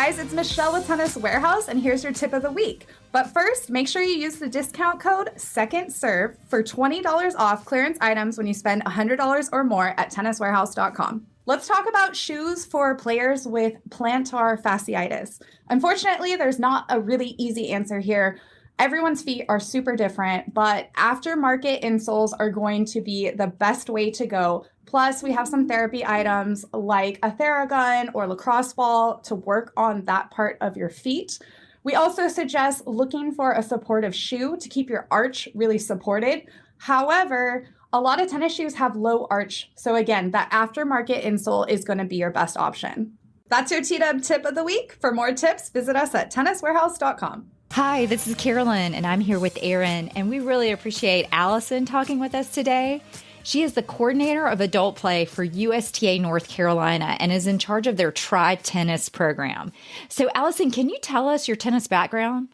guys, it's Michelle with Tennis Warehouse, and here's your tip of the week. But first, make sure you use the discount code SECONDSERVE for $20 off clearance items when you spend $100 or more at tenniswarehouse.com. Let's talk about shoes for players with plantar fasciitis. Unfortunately, there's not a really easy answer here. Everyone's feet are super different, but aftermarket insoles are going to be the best way to go. Plus, we have some therapy items like a Theragun or lacrosse ball to work on that part of your feet. We also suggest looking for a supportive shoe to keep your arch really supported. However, a lot of tennis shoes have low arch. So again, that aftermarket insole is going to be your best option. That's your T-Dub tip of the week. For more tips, visit us at tenniswarehouse.com. Hi, this is Carolyn, and I'm here with Erin, and we really appreciate Allison talking with us today. She is the coordinator of adult play for USTA North Carolina and is in charge of their Try Tennis program. So, Allison, can you tell us your tennis background?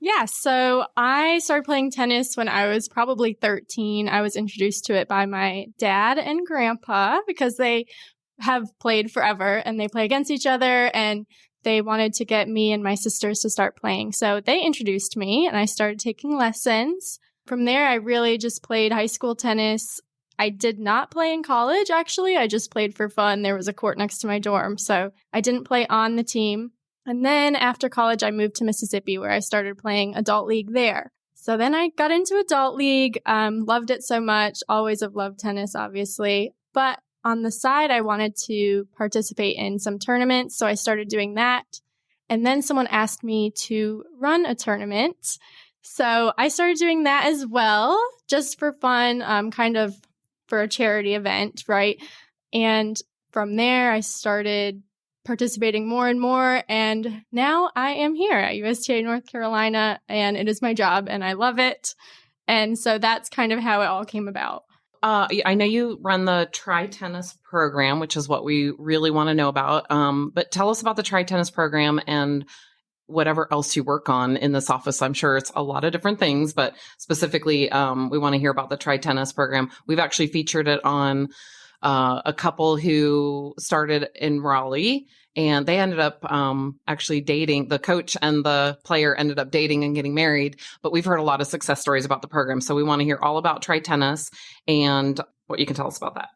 Yeah, so I started playing tennis when I was probably 13. I was introduced to it by my dad and grandpa because they have played forever and they play against each other, and they wanted to get me and my sisters to start playing. So they introduced me and I started taking lessons. From there, I really just played high school tennis. I did not play in college, actually. I just played for fun. There was a court next to my dorm, so I didn't play on the team. And then after college, I moved to Mississippi, where I started playing adult league there. So then I got into adult league, loved it so much, always have loved tennis, obviously. But on the side, I wanted to participate in some tournaments, so I started doing that. And then someone asked me to run a tournament. So I started doing that as well, just for fun, kind of for a charity event, right? And from there, I started participating more and more. And now I am here at USTA North Carolina, and it is my job, and I love it. And so that's kind of how it all came about. I know you run the Try Tennis program, which is what we really want to know about. But tell us about the Try Tennis program and whatever else you work on in this office. I'm sure it's a lot of different things, but specifically, we want to hear about the Try Tennis program. We've actually featured it on a couple who started in Raleigh, and they ended up actually dating. The coach and the player ended up dating and getting married, but we've heard a lot of success stories about the program. So we want to hear all about Try Tennis and what you can tell us about that.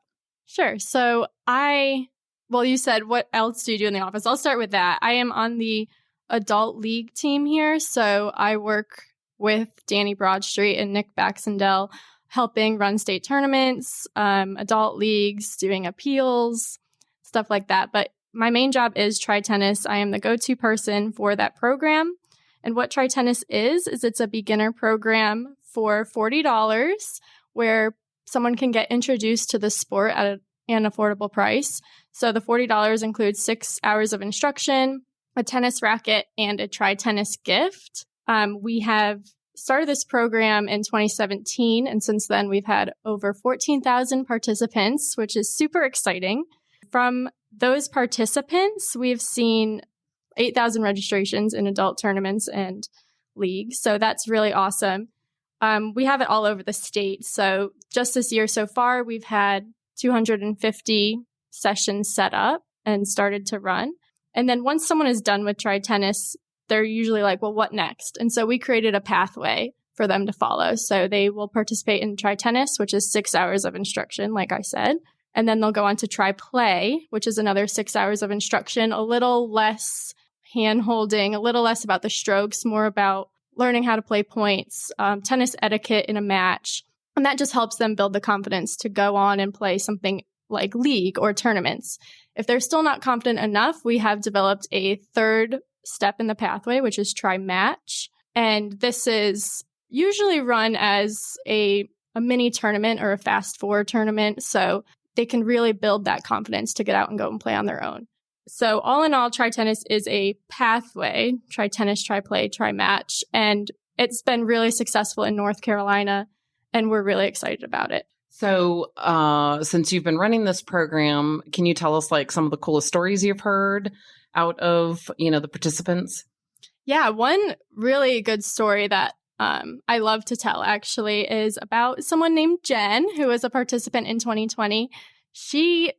Sure. So you said, what else do you do in the office? I'll start with that. I am on the adult league team here. So I work with Danny Broadstreet and Nick Baxendale, helping run state tournaments, adult leagues, doing appeals, stuff like that. But my main job is Try Tennis. I am the go-to person for that program. And what Try Tennis is it's a beginner program for $40 where someone can get introduced to the sport at an affordable price. So the $40 includes 6 hours of instruction, a tennis racket, and a Try Tennis gift. We have started this program in 2017, and since then we've had over 14,000 participants, which is super exciting. From those participants, we've seen 8,000 registrations in adult tournaments and leagues, so that's really awesome. We have it all over the state, so just this year so far, we've had 250 sessions set up and started to run. And then once someone is done with Try Tennis, they're usually like, well, what next? And so we created a pathway for them to follow. So they will participate in Try Tennis, which is 6 hours of instruction, like I said. And then they'll go on to Try Play, which is another 6 hours of instruction, a little less hand-holding, a little less about the strokes, more about learning how to play points, tennis etiquette in a match. And that just helps them build the confidence to go on and play something like league or tournaments. If they're still not confident enough, we have developed a third step in the pathway, which is Try Match. And this is usually run as a mini tournament or a fast four tournament. So they can really build that confidence to get out and go and play on their own. So all in all, Try Tennis is a pathway, Try Tennis, Try Play, Try Match. And it's been really successful in North Carolina, and we're really excited about it. So since you've been running this program, can you tell us like some of the coolest stories you've heard out of, the participants? Yeah, one really good story that I love to tell actually is about someone named Jen, who was a participant in 2020. She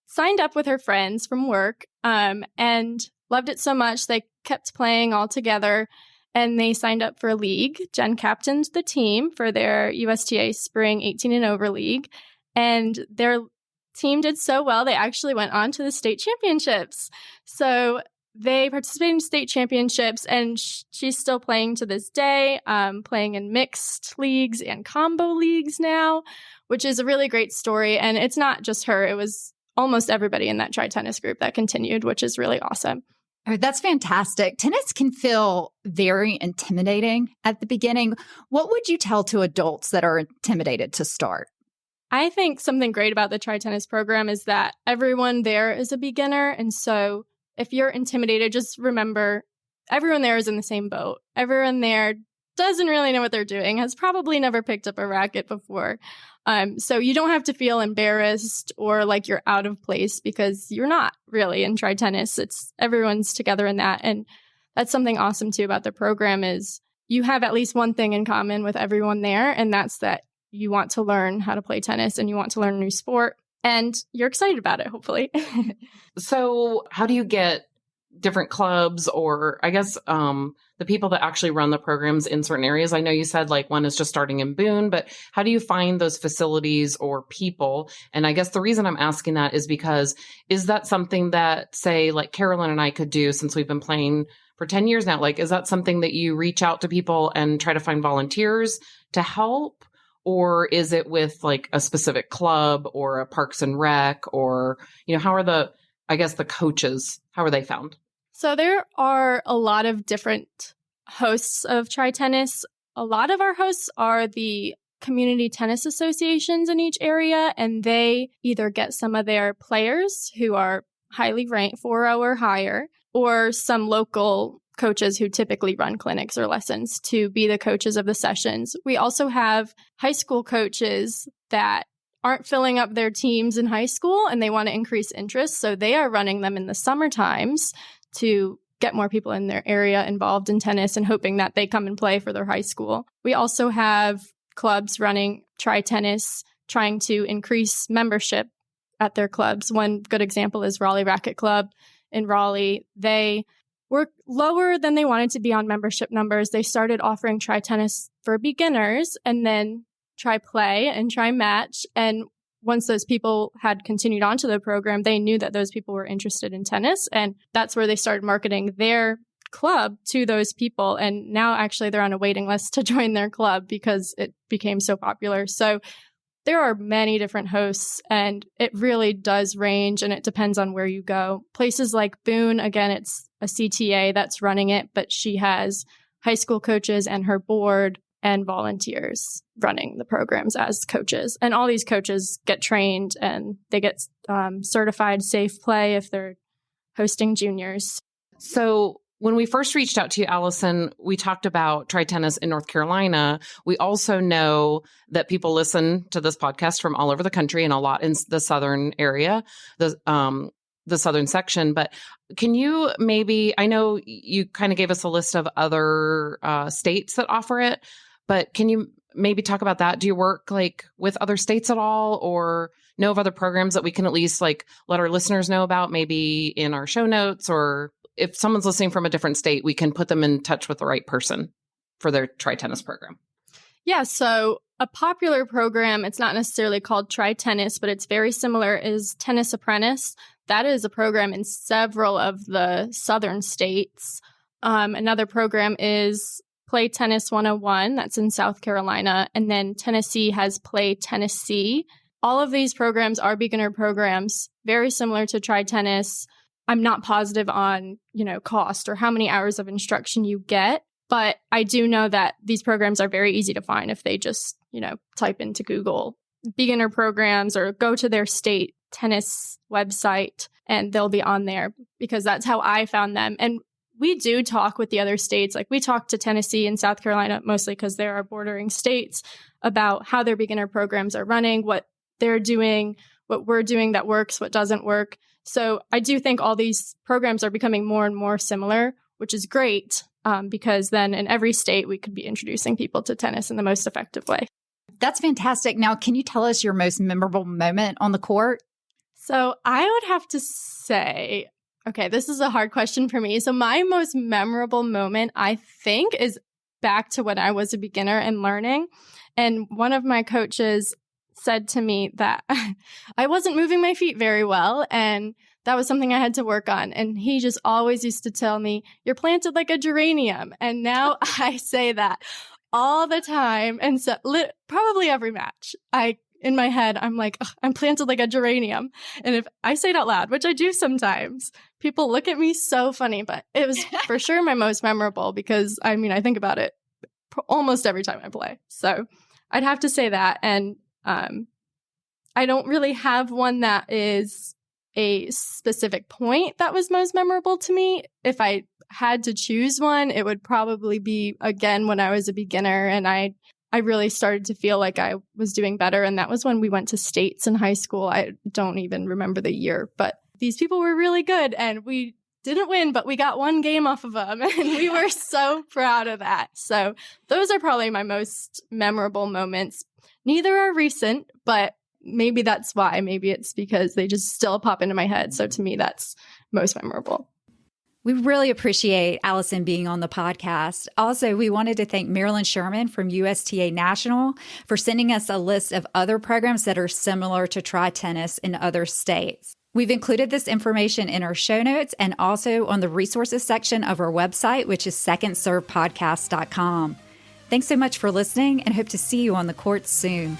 signed up with her friends from work, and loved it so much they kept playing all together, and they signed up for a league. Jen captained the team for their USTA Spring 18 and Over League, and their team did so well they actually went on to the state championships. So they participated in state championships, and she's still playing to this day, playing in mixed leagues and combo leagues now, which is a really great story. And it's not just her. It was almost everybody in that tri-tennis group that continued, which is really awesome. Oh, that's fantastic. Tennis can feel very intimidating at the beginning. What would you tell to adults that are intimidated to start? I think something great about the tri-tennis program is that everyone there is a beginner. And so if you're intimidated, just remember everyone there is in the same boat. Everyone there doesn't really know what they're doing, has probably never picked up a racket before. So you don't have to feel embarrassed or like you're out of place, because you're not really in tri-tennis. It's everyone's together in that. And that's something awesome too about the program is you have at least one thing in common with everyone there. And that's that you want to learn how to play tennis and you want to learn a new sport. And you're excited about it, hopefully. So how do you get different clubs or I guess the people that actually run the programs in certain areas? I know you said like one is just starting in Boone, but how do you find those facilities or people? And I guess the reason I'm asking that is because is that something that, say, like Carolyn and I could do since we've been playing for 10 years now? Like, is that something that you reach out to people and try to find volunteers to help? Or is it with like a specific club or a Parks and Rec, or, how are the coaches, how are they found? So there are a lot of different hosts of tri-tennis. A lot of our hosts are the community tennis associations in each area, and they either get some of their players who are highly ranked 4.0 or higher, or some local coaches who typically run clinics or lessons to be the coaches of the sessions. We also have high school coaches that aren't filling up their teams in high school and they want to increase interest. So they are running them in the summer times to get more people in their area involved in tennis and hoping that they come and play for their high school. We also have clubs running tri-tennis, trying to increase membership at their clubs. One good example is Raleigh Racket Club in Raleigh. They were lower than they wanted to be on membership numbers. They started offering tri-tennis for beginners and then tri-play and tri-match. And once those people had continued on to the program, they knew that those people were interested in tennis. And that's where they started marketing their club to those people. And now actually they're on a waiting list to join their club because it became so popular. So there are many different hosts, and it really does range, and it depends on where you go. Places like Boone, again, it's a CTA that's running it, but she has high school coaches and her board and volunteers running the programs as coaches. And all these coaches get trained and they get certified safe play if they're hosting juniors. So when we first reached out to you, Allison, we talked about tri-tennis in North Carolina. We also know that people listen to this podcast from all over the country and a lot in the southern area, the southern section. But can you maybe, I know you kind of gave us a list of other states that offer it, but can you maybe talk about that? Do you work like with other states at all, or know of other programs that we can at least like let our listeners know about, maybe in our show notes, or if someone's listening from a different state, we can put them in touch with the right person for their tri-tennis program? Yeah, so a popular program, it's not necessarily called tri-tennis, but it's very similar, is Tennis Apprentice. That is a program in several of the southern states. Another program is Play Tennis 101. That's in South Carolina. And then Tennessee has Play Tennessee. All of these programs are beginner programs, very similar to tri-tennis. I'm not positive on, cost or how many hours of instruction you get, but I do know that these programs are very easy to find if they just, type into Google beginner programs or go to their state tennis website and they'll be on there, because that's how I found them. And we do talk with the other states. Like we talk to Tennessee and South Carolina, mostly because they're our bordering states, about how their beginner programs are running, what they're doing, what we're doing that works, what doesn't work. So I do think all these programs are becoming more and more similar, which is great, because then in every state, we could be introducing people to tennis in the most effective way. That's fantastic. Now, can you tell us your most memorable moment on the court? So I would have to say Okay, this is a hard question for me. So my most memorable moment, I think, is back to when I was a beginner and learning. And one of my coaches said to me that I wasn't moving my feet very well, and that was something I had to work on. And he just always used to tell me, "You're planted like a geranium." And now I say that all the time. And so probably every match, in my head, I'm like, I'm planted like a geranium. And if I say it out loud, which I do sometimes, people look at me so funny, but it was for sure my most memorable because, I mean, I think about it almost every time I play. So I'd have to say that. And I don't really have one that is a specific point that was most memorable to me. If I had to choose one, it would probably be, again, when I was a beginner and I really started to feel like I was doing better. And that was when we went to states in high school. I don't even remember the year, but these people were really good and we didn't win, but we got one game off of them and we were so proud of that. So those are probably my most memorable moments. Neither are recent, but maybe that's why. Maybe it's because they just still pop into my head. So to me, that's most memorable. We really appreciate Allison being on the podcast. Also, we wanted to thank Marilyn Sherman from USTA National for sending us a list of other programs that are similar to Tri Tennis in other states. We've included this information in our show notes and also on the resources section of our website, which is secondservepodcast.com. Thanks so much for listening and hope to see you on the courts soon.